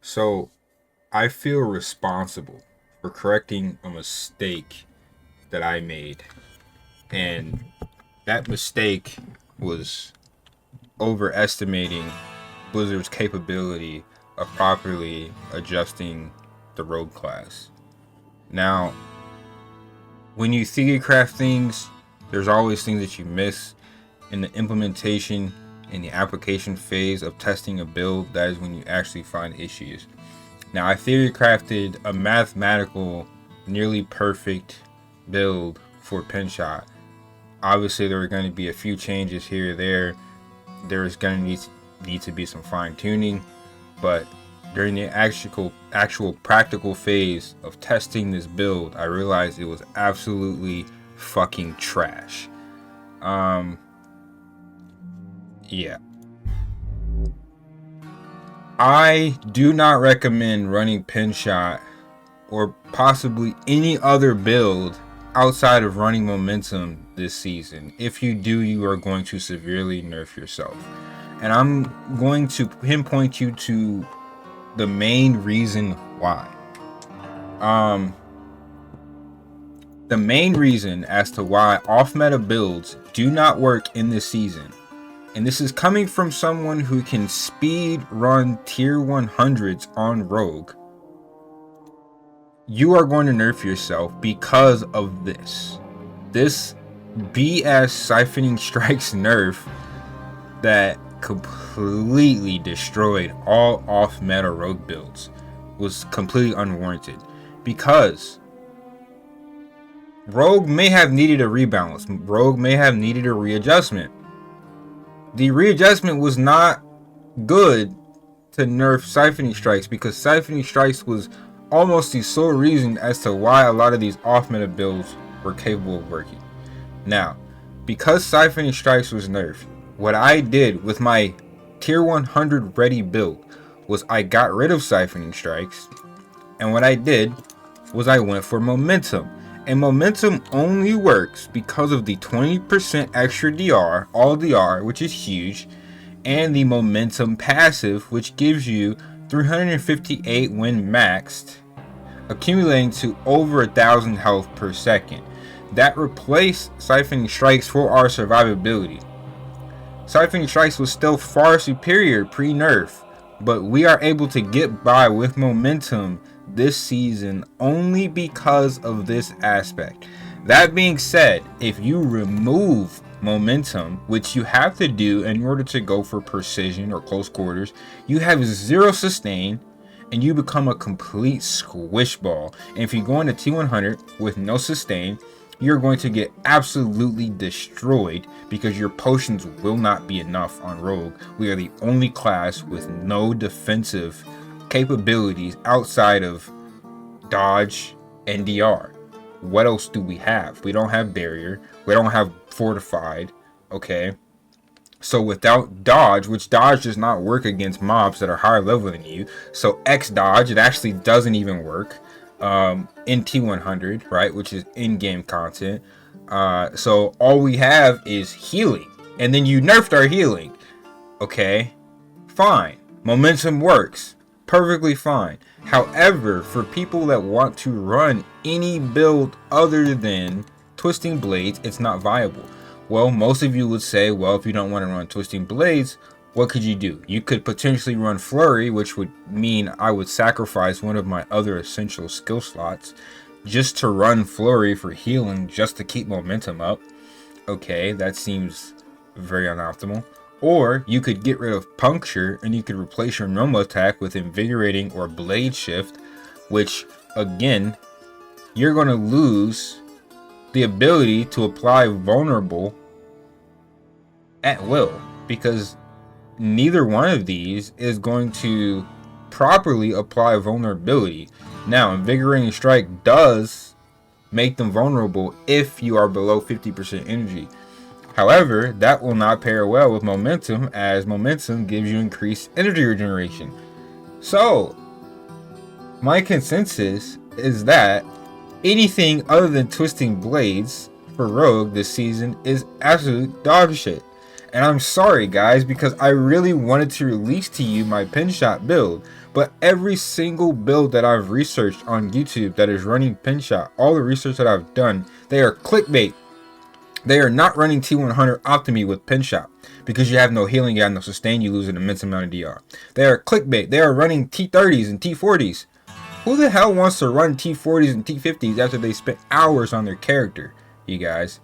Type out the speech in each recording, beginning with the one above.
So I feel responsible for correcting a mistake that I made. And that mistake was overestimating Blizzard's capability of properly adjusting the rogue class. Now, when you theory craft things, there's always things that you miss. In the implementation and the application phase of testing a build, that is when you actually find issues. Now, I theory crafted a mathematical, nearly perfect build for Pinshot. Obviously, there are going to be a few changes here or there. There's going to need to be some fine tuning, but during the actual practical phase of testing this build, I realized it was absolutely fucking trash. Yeah. I do not recommend running Pinshot or possibly any other build outside of running Momentum this season. If you do, you are going to severely nerf yourself. And I'm going to pinpoint you to the main reason why. The main reason as to why off-meta builds do not work in this season, and this is coming from someone who can speed run tier 100s on Rogue, you are going to nerf yourself because of this. This BS Siphoning Strikes nerf that completely destroyed all off-meta Rogue builds was completely unwarranted, because Rogue may have needed a rebalance. Rogue may have needed a readjustment. The readjustment was not good to nerf Siphoning Strikes, because Siphoning Strikes was almost the sole reason as to why a lot of these off-meta builds were capable of working. Now, because Siphoning Strikes was nerfed, what I did with my tier 100 ready build was I got rid of Siphoning Strikes, and what I did was I went for Momentum. And Momentum only works because of the 20% extra DR, all DR, which is huge, and the Momentum passive, which gives you 358 when maxed, accumulating to over 1,000 health per second. That replaced Siphoning Strikes for our survivability. Siphoning Strikes was still far superior pre-nerf, but we are able to get by with Momentum this season only because of this aspect. That being said, if you remove Momentum, which you have to do in order to go for precision or close quarters, you have 0 sustain and you become a complete squish ball. And if you go into T100 with no sustain, you're going to get absolutely destroyed because your potions will not be enough on Rogue. We are the only class with no defensive capabilities outside of dodge and DR. What else do we have? We don't have barrier. We don't have fortified. Okay. So without dodge, which dodge does not work against mobs that are higher level than you. So X dodge, it actually doesn't even work in T100, right? Which is in-game content. So all we have is healing. And then you nerfed our healing. Okay. Fine. Momentum works perfectly fine. However, for people that want to run any build other than Twisting Blades, it's not viable. Well, most of you would say, well, if you don't want to run Twisting Blades, what could you do? You could potentially run Flurry, which would mean I would sacrifice one of my other essential skill slots just to run Flurry for healing, just to keep momentum up. Okay, that seems very unoptimal. Or you could get rid of Puncture and you could replace your normal attack with Invigorating or Blade Shift, which again, you're going to lose the ability to apply Vulnerable at will, because neither one of these is going to properly apply vulnerability. Now, Invigorating Strike does make them vulnerable if you are below 50% energy. However, that will not pair well with Momentum, as Momentum gives you increased energy regeneration. So, my consensus is that anything other than Twisting Blades for Rogue this season is absolute dog shit. And I'm sorry guys, because I really wanted to release to you my Pinshot build, But every single build that I've researched on YouTube that is running Pinshot, all the research that I've done, they are clickbait. They are not running T100 Optimi with Pinshot because you have no healing, you have no sustain, you lose an immense amount of DR. They are clickbait. They are running T30s and T40s. Who the hell wants to run T40s and T50s after they spent hours on their character, you guys?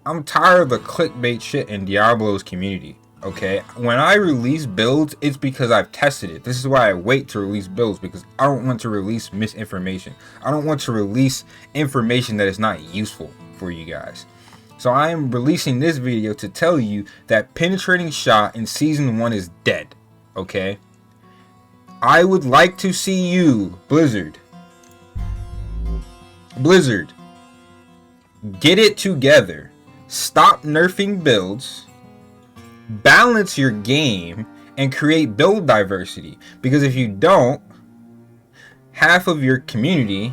I'm tired of the clickbait shit in Diablo's community, okay? When I release builds, it's because I've tested it. This is why I wait to release builds, because I don't want to release misinformation. I don't want to release information that is not useful for you guys. So I am releasing this video to tell you that penetrating shot in season 1 is dead, okay? I would like to see you, Blizzard, get it together. Stop nerfing builds, balance your game, and create build diversity. Because if you don't, half of your community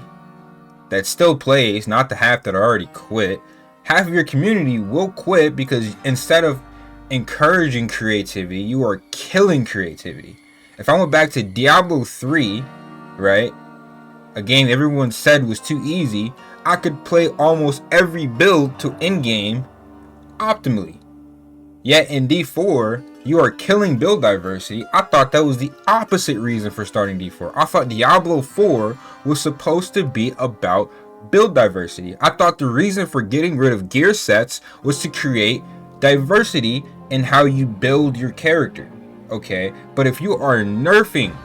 that still plays, not the half that already quit, half of your community will quit because instead of encouraging creativity, you are killing creativity. If I went back to Diablo 3, right, a game everyone said was too easy, I could play almost every build to in-game optimally. Yet in D4, you are killing build diversity. I thought that was the opposite reason for starting D4. I thought Diablo 4 was supposed to be about build diversity. I thought the reason for getting rid of gear sets was to create diversity in how you build your character. Okay, but if you are nerfing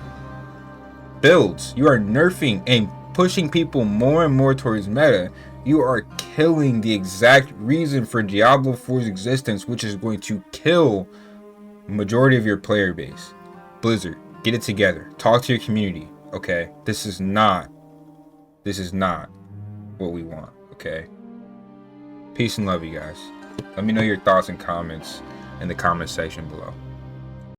builds, you are nerfing and pushing people more and more towards meta, you are killing the exact reason for Diablo 4's existence, which is going to kill majority of your player base. Blizzard, get it together. Talk to your community, okay? This is not what we want, okay? Peace and love, you guys. Let me know your thoughts and comments in the comment section below.